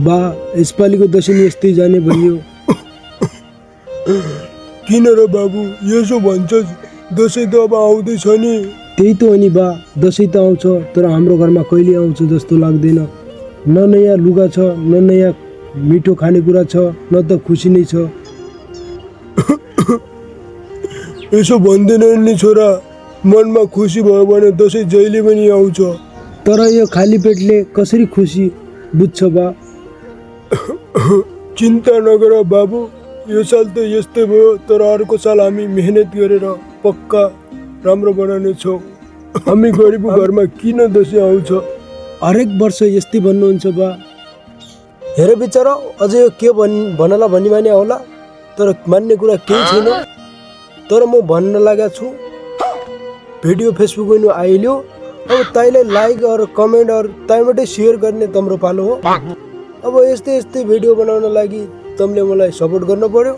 बा यसपालिको दसैँ नि यस्तै जाने भइयो। किन र बाबु यसो भन्छस्? दसैँ त अब आउँदैछ नि। त्यही त हो नि बा, दसैँ त आउँछ तर हाम्रो घरमा कहिले आउँछ जस्तो लाग्दैन। न नयाँ लुगा छ, न नयाँ मिठो खानेकुरा छ, न त खुसी नै छ। यसो भन्दैन नि छोरा, मनमा खुसी भयो भने दसैँ जहिले पनि आउँछ। तर यो खाली पेटले कसरी खुसी बुझ्छ बा? चिन्ता नगर बाबु, यो साल त यस्तै भयो, तर अर्को साल हामी मेहनत गरेर पक्का राम्रो बनाउने छौँ। हामी गरिबको घरमा किन दसैँ आउँछ? हरेक वर्ष यस्तै भन्नुहुन्छ बा। हेर बिचरा, अझै यो के भन्नला भनी माने होला, तर मान्ने कुरा केही छैन। तर म भन्न लागेको छु, भिडियो फेसबुक आइल्यो, अब तैँले लाइक और कमेन्ट और तैँबाटै सेयर गर्ने तम्रो पालो हो। अब यस्तै यस्तै भिडियो बनाउन लागि तमीले मलाई सपोर्ट गर्न पर्यो।